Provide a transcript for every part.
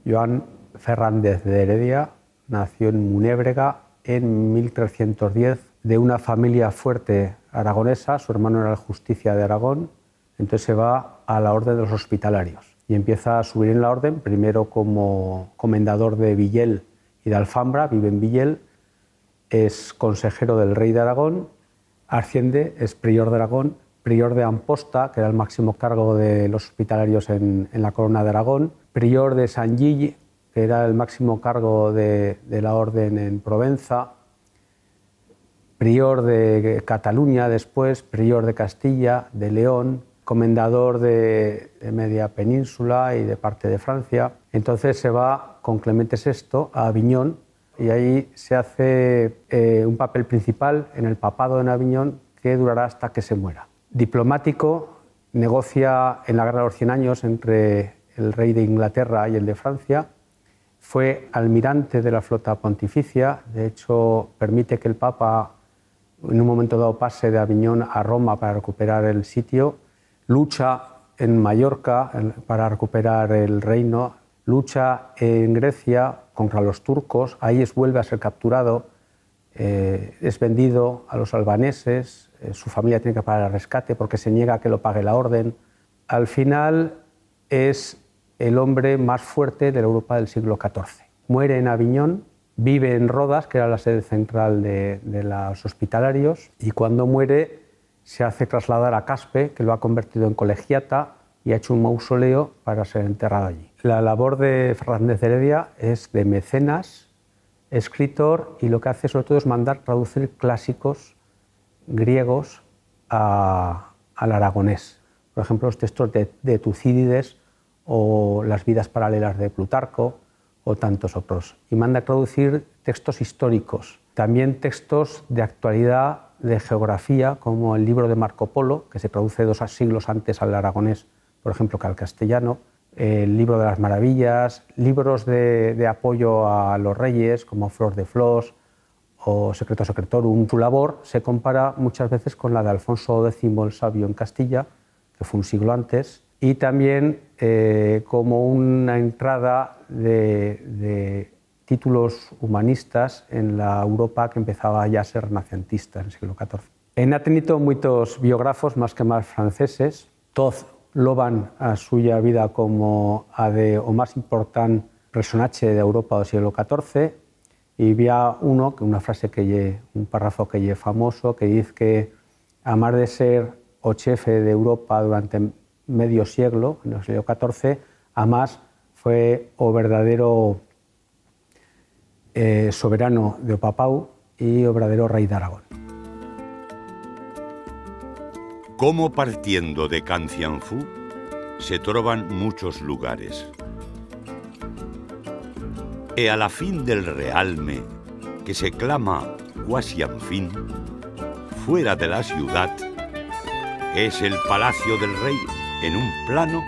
Joan Fernández de Heredia nació en Munébrega en 1310 de una familia fuerte aragonesa. Su hermano era el Justicia de Aragón, entonces se va a la Orden de los Hospitalarios y empieza a subir en la orden, primero como comendador de Villel y de Alfambra, vive en Villel, es consejero del rey de Aragón, asciende, es prior de Aragón, prior de Amposta, que era el máximo cargo de los hospitalarios en la corona de Aragón, prior de Sant Gil, que era el máximo cargo de la orden en Provenza, prior de Cataluña después, prior de Castilla, de León, comendador de media península y de parte de Francia. Entonces se va con Clemente VI a Aviñón y ahí se hace un papel principal en el papado en Aviñón que durará hasta que se muera. Diplomático, negocia en la Guerra de los 100 Años entre el rey de Inglaterra y el de Francia. Fue almirante de la flota pontificia, de hecho permite que el Papa en un momento dado pase de Aviñón a Roma para recuperar el sitio, lucha en Mallorca para recuperar el reino, lucha en Grecia contra los turcos, ahí vuelve a ser capturado, es vendido a los albaneses, su familia tiene que pagar el rescate porque se niega a que lo pague la orden. Al final es el hombre más fuerte de la Europa del siglo XIV. Muere en Aviñón, vive en Rodas, que era la sede central de los hospitalarios, y cuando muere se hace trasladar a Caspe, que lo ha convertido en colegiata, y ha hecho un mausoleo para ser enterrado allí. La labor de Fernández de Heredia es de mecenas, escritor, y lo que hace sobre todo es mandar traducir clásicos griegos al aragonés. Por ejemplo, los textos de Tucídides o las vidas paralelas de Plutarco o tantos otros. Y manda traducir textos históricos, también textos de actualidad, de geografía, como el libro de Marco Polo, que se traduce 2 siglos antes al aragonés, por ejemplo, que al castellano, el libro de las maravillas, libros de apoyo a los reyes, como Flor de Flos o Secreto Secretorum. Su labor se compara muchas veces con la de Alfonso X el Sabio en Castilla, que fue un siglo antes, y también como una entrada de títulos humanistas en la Europa que empezaba ya a ser renacentista en el siglo XIV. Ha tenido muchos biógrafos, más que más franceses. Todos loban a suya vida como a de o más important personaje de Europa del siglo XIV. Y había una frase un párrafo que es famoso, que dice que a más de ser o jefe de Europa durante medio siglo, en el siglo XIV, a más fue o verdadero soberano de Papau y o verdadero rey de Aragón. Como partiendo de Cancianfú se trovan muchos lugares. E a la fin del realme, que se clama quasi en fin, fuera de la ciudad, es el palacio del rey en un plano,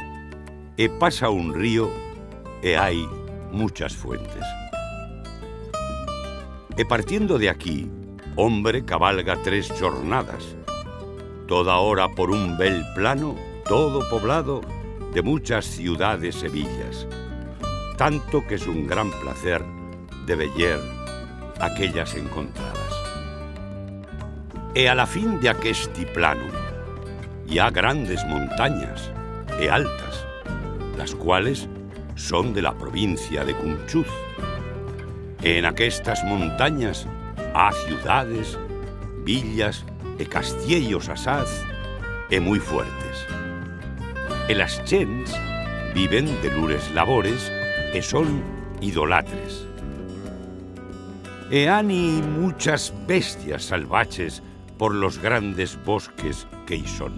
e pasa un río, e hay muchas fuentes. E partiendo de aquí, hombre cabalga 3 jornadas, toda hora por un bel plano, todo poblado de muchas ciudades e villas, tanto que es un gran placer de veller aquellas encontradas. E a la fin de aquesti plano, y ha grandes montañas e altas, las cuales son de la provincia de Cunchuz. En aquestas montañas ha ciudades, villas e castiellos asaz e muy fuertes. E las chents viven de lures labores e son idolatres. E han muchas bestias salvajes por los grandes bosques que hi son.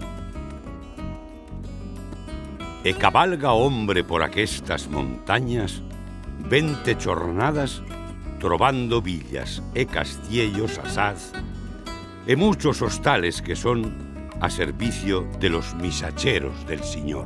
E cabalga hombre por aquestas montañas 20 jornadas trovando villas e castiellos asaz e muchos hostales que son a servicio de los misacheros del Señor.